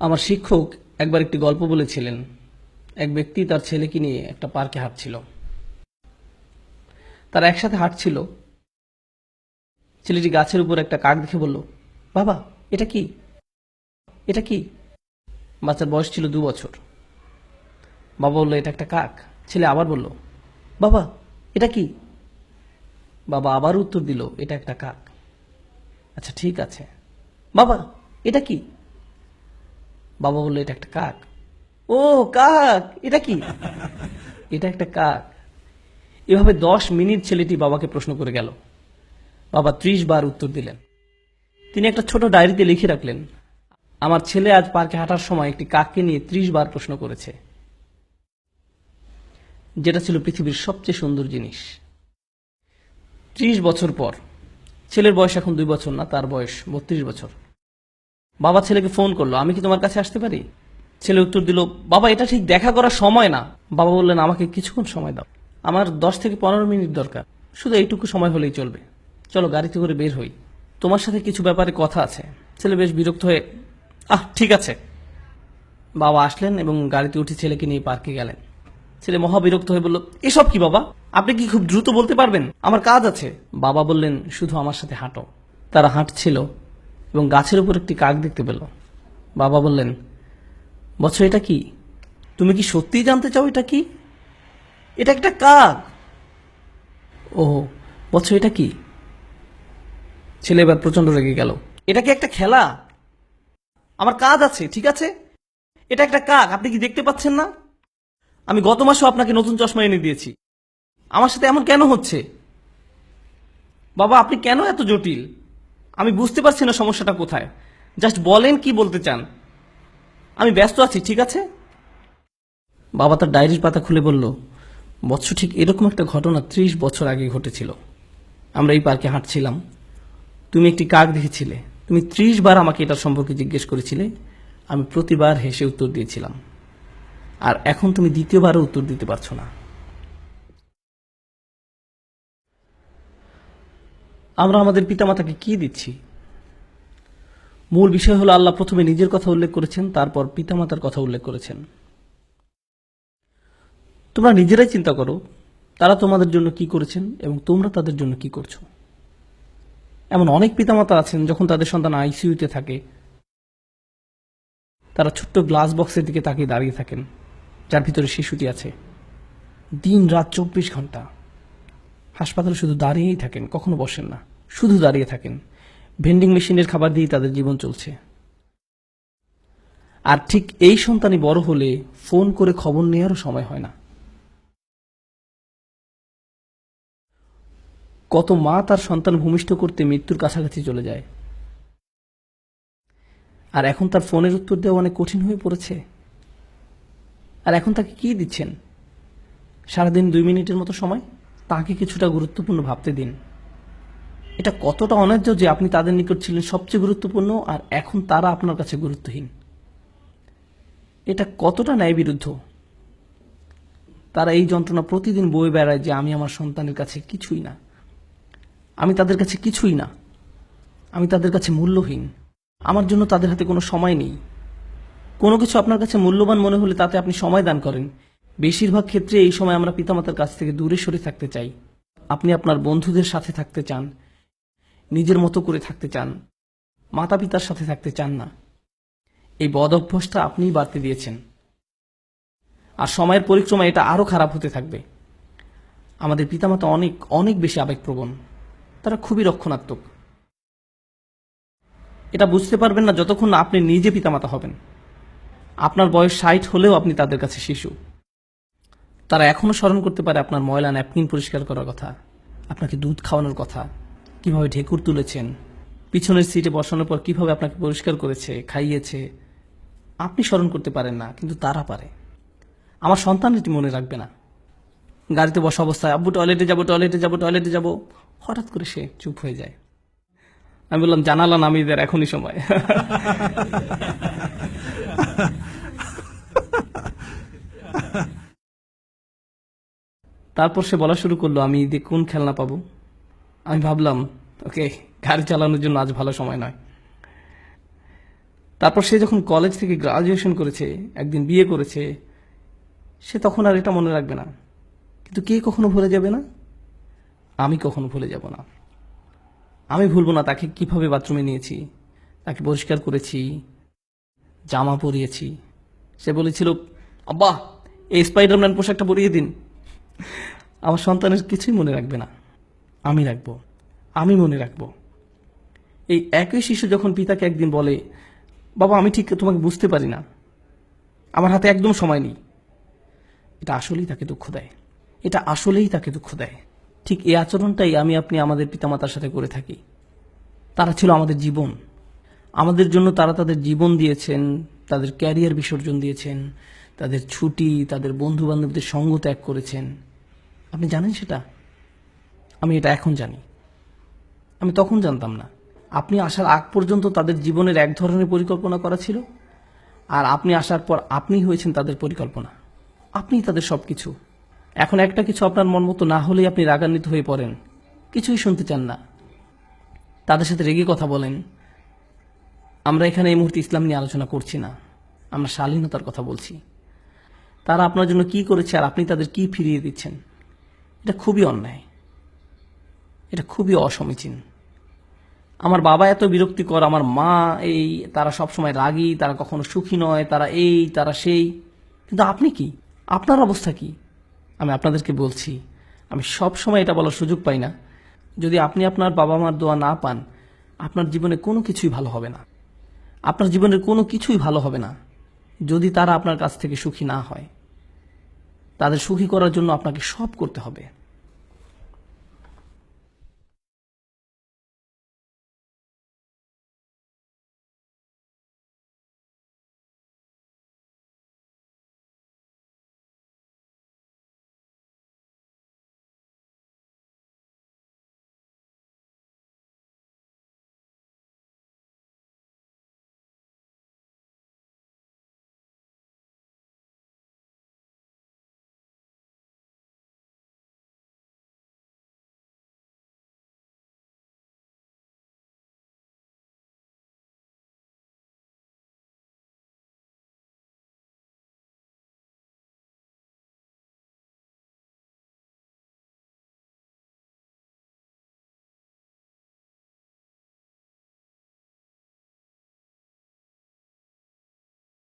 আমার শিক্ষক একবার একটি গল্প বলেছিলেন। এক ব্যক্তি তার ছেলেকে নিয়ে একটা পার্কে হাঁটছিল। তারা একসাথে হাঁটছিল। ছেলেটি গাছের উপর একটা কাক দেখে বলল, বাবা এটা কি, এটা কি? বাচ্চার বয়স ছিল 2 বছর। বাবা বলল, এটা একটা কাক। ছেলে আবার বলল, বাবা এটা কি? বাবা আবার উত্তর দিল, এটা একটা কাক। আচ্ছা ঠিক আছে, বাবা এটা কি? বাবা বলল, এটা একটা কাক। ও কাক, এটা কি? এটা একটা কাক। এভাবে 10 মিনিট ছেলেটি বাবাকে প্রশ্ন করে গেল। বাবা 30 বার উত্তর দিলেন। তিনি একটা ছোট ডায়েরিতে লিখে রাখলেন, আমার ছেলে আজ পার্কে হাঁটার সময় একটি কাককে নিয়ে 30 বার প্রশ্ন করেছে, যেটা ছিল পৃথিবীর সবচেয়ে সুন্দর জিনিস। 30 বছর পর, ছেলের বয়স এখন 2 বছর না, তার বয়স 32 বছর। বাবা ছেলেকে ফোন করলো, আমি কি তোমার কাছে আসতে পারি? ছেলে উত্তর দিল, বাবা এটা ঠিক দেখা করার সময় না। বাবা বললেন, আমাকে কিছুক্ষণ সময় দাও, আমার 10 থেকে 15 মিনিট দরকার, শুধু এইটুকু সময় হলেই চলবে। চলো গাড়িতে করে বের হই, তোমার সাথে কিছু ব্যাপারে কথা আছে। ছেলে বেশ বিরক্ত হয়ে, ঠিক আছে। বাবা আসলেন এবং গাড়িতে উঠে ছেলেকে নিয়ে পার্কে গেলেন। ছেলে মহা বিরক্ত হয়ে বলল, এসব কি বাবা, আপনি কি খুব দ্রুত বলতে পারবেন? আমার কাজ আছে। বাবা বললেন, শুধু আমার সাথে হাঁটো। তারা হাঁটছিল এবং গাছের উপর একটি কাক দেখতে পেল। বাবা বললেন, বৎস এটা কি? তুমি কি সত্যিই জানতে চাও এটা কি? এটা একটা কাক। ও বৎস এটা কি? ছেলে এবার প্রচন্ড রেগে গেল। এটা কি একটা খেলা? আমার কাজ আছে, ঠিক আছে? এটা একটা কাক, আপনি কি দেখতে পাচ্ছেন না? আমি গত মাসেও আপনাকে নতুন চশমা এনে দিয়েছি। আমার সাথে এমন কেন হচ্ছে? বাবা আপনি কেন এত জটিল? আমি বুঝতে পারছি না সমস্যাটা কোথায়। জাস্ট বলেন কি বলতে চান। আমি ব্যস্ত আছি, ঠিক আছে? বাবা তার ডায়েরির পাতা খুলে বলল, বৎস ঠিক এরকম একটা ঘটনা 30 বছর আগে ঘটেছিল। আমরা এই পার্কে হাঁটছিলাম, তুমি একটি কাক দেখেছিলে। তুমি 30 বার আমাকে এটার সম্পর্কে জিজ্ঞেস করেছিলে। আমি প্রতিবার হেসে উত্তর দিয়েছিলাম। আর এখন তুমি দ্বিতীয়বারও উত্তর দিতে পারছো না। আমরা আমাদের পিতামাতাকে কি দিচ্ছি? মূল বিষয় হলো, আল্লাহ প্রথমে নিজের কথা উল্লেখ করেছেন, তারপর পিতামাতার কথা উল্লেখ করেছেন। তোমরা নিজেরাই চিন্তা করো, তারা তোমাদের জন্য কি করেছেন এবং তোমরা তাদের জন্য কি করছো। এমন অনেক পিতামাতা আছেন, যখন তাদের সন্তান আইসিইউতে থাকে, তারা ছোট্ট গ্লাস বক্সের দিকে তাকিয়ে দাঁড়িয়ে থাকেন, যার ভিতরে শিশুটি আছে। দিন রাত 24 ঘন্টা হাসপাতালে শুধু দাঁড়িয়েই থাকেন, কখনো বসেন না, শুধু দাঁড়িয়ে থাকেন। ভেন্ডিং মেশিনের খাবার দিয়েই তাদের জীবন চলছে। আর ঠিক এই সন্তানই বড় হলে ফোন করে খবর নেওয়ারও সময় হয় না। কত মা তার সন্তান ভূমিষ্ঠ করতে মৃত্যুর কাছাকাছি চলে যায়, আর এখন তার ফোনের উত্তর দেওয়া অনেক কঠিন হয়ে পড়েছে। আর এখন তাকে কি দিচ্ছেন? সারাদিন 2 মিনিটের মতো সময়। তাকে কিছুটা গুরুত্বপূর্ণ ভাবতে দিন। এটা কতটা অন্যায্য যে আপনি তাদের নিকট ছিলেন সবচেয়ে গুরুত্বপূর্ণ, আর এখন তারা আপনার কাছে গুরুত্বহীন। এটা কতটা ন্যায় বিরুদ্ধ। তারা এই যন্ত্রণা প্রতিদিন বয়ে বেড়ায় যে আমি আমার সন্তানের কাছে কিছুই না, আমি তাদের কাছে কিছুই না, আমি তাদের কাছে মূল্যহীন, আমার জন্য তাদের হাতে কোনো সময় নেই। কোনো কিছু আপনার কাছে মূল্যবান মনে হলে তাতে আপনি সময় দান করেন। বেশিরভাগ ক্ষেত্রে এই সময় আমরা পিতামাতার কাছ থেকে দূরে সরে থাকতে চাই। আপনি আপনার বন্ধুদের সাথে থাকতে চান, নিজের মতো করে থাকতে চান, মাতা পিতার সাথে থাকতে চান না। এই বদ অভ্যাসটা আপনিই বাড়তে দিয়েছেন, আর সময়ের পরিক্রমায় এটা আরো খারাপ হতে থাকবে। আমাদের পিতামাতা অনেক অনেক বেশি আবেগপ্রবণ, তারা খুবই রক্ষণাত্মক। এটা বুঝতে পারবেন না যতক্ষণ না আপনি নিজে পিতামাতা হবেন। আপনার বয়স 60 হলেও আপনি তাদের কাছে শিশু। তারা এখনো স্মরণ করতে পারে আপনার ময়লা ন্যাপকিন পরিষ্কার করার কথা, আপনাকে দুধ খাওয়ানোর কথা, কিভাবে ঢেকুর তুলেছেন, পিছনের সিটে বসানোর পর কিভাবে আপনাকে পরিষ্কার করেছে, খাইয়েছে। আপনি স্মরণ করতে পারেন না, কিন্তু তারা পারে। আমার সন্তান এটি মনে রাখবে না। গাড়িতে বসা অবস্থায়, আব্বু টয়লেটে যাবো, টয়লেটে যাবো, টয়লেটে যাবো, হঠাৎ করে সে চুপ হয়ে যায়। আমি বললাম, জানালা নামিয়ে দেয়, এখনই সময়। তারপর সে বলা শুরু করলো, আমি ঈদে কোন খেলনা পাবো। আমি ভাবলাম, ওকে, গাড়ি চালানোর জন্য আজ ভালো সময় নয়। তারপর সে যখন কলেজ থেকে গ্রাজুয়েশন করেছে, একদিন বিয়ে করেছে, সে তখন আর এটা মনে রাখবে না। কিন্তু কে কখনো ভুলে যাবে না? আমি কখনো ভুলে যাব না। আমি ভুলবো না তাকে কিভাবে বাথরুমে নিয়েছি, তাকে পরিষ্কার করেছি, জামা পরিয়েছি। সে বলেছিল, আব্বা এই স্পাইডারম্যান পোশাকটা পরিয়ে দিন। আমার সন্তানের কিছুই মনে রাখবে না, আমি রাখবো, আমি মনে রাখবো। এই একই শিশু যখন পিতাকে একদিন বলে, বাবা আমি ঠিক তোমাকে বুঝতে পারি না, আমার হাতে একদম সময় নেই, এটা আসলেই তাকে দুঃখ দেয়, এটা আসলেই তাকে দুঃখ দেয়। ঠিক এই আচরণটাই আমি আপনি আমাদের পিতামাতার সাথে করে থাকি। তারা ছিল আমাদের জীবন, আমাদের জন্য তারা তাদের জীবন দিয়েছেন, তাদের ক্যারিয়ার বিসর্জন দিয়েছেন, তাদের ছুটি, তাদের বন্ধু বান্ধবদের সঙ্গ ত্যাগ করেছেন। আপনি জানেন সেটা? আমি এটা এখন জানি, আমি তখন জানতাম না। আপনি আসার আগ পর্যন্ত তাদের জীবনের এক ধরনের পরিকল্পনা করা ছিল, আর আপনি আসার পর আপনি হয়েছেন তাদের পরিকল্পনা, আপনিই তাদের সবকিছু। এখন একটা কিছু আপনার মন মতো না হলেই আপনি রাগান্বিত হয়ে পড়েন, কিছুই শুনতে চান না, তাদের সাথে রেগে কথা বলেন। আমরা এখানে এই মুহূর্তে ইসলাম নিয়ে আলোচনা করছি না, আমরা শালীনতার কথা বলছি। তারা আপনার জন্য কি করেছে আর আপনি তাদের কি ফিরিয়ে দিচ্ছেন, এটা খুবই অন্যায়, এটা খুবই অসমীচীন। আমার বাবা এত বিরক্তিকর, আমার মা এই, তারা সবসময় রাগী, তারা কখনো সুখী নয়, তারা এই তারা সেই। কিন্তু আপনি কি, আপনার অবস্থা কি? আমি আপনাদেরকে বলছি, আমি সব সময় এটা বলার সুযোগ পাই না, যদি আপনি আপনার বাবা মার দোয়া না পান, আপনার জীবনে কোনো কিছুই ভালো হবে না। আপনার জীবনের কোনো কিছুই ভালো হবে না যদি তারা আপনার কাছ থেকে সুখী না হয়। তাদের সুখী করার জন্য আপনাকে সব করতে হবে।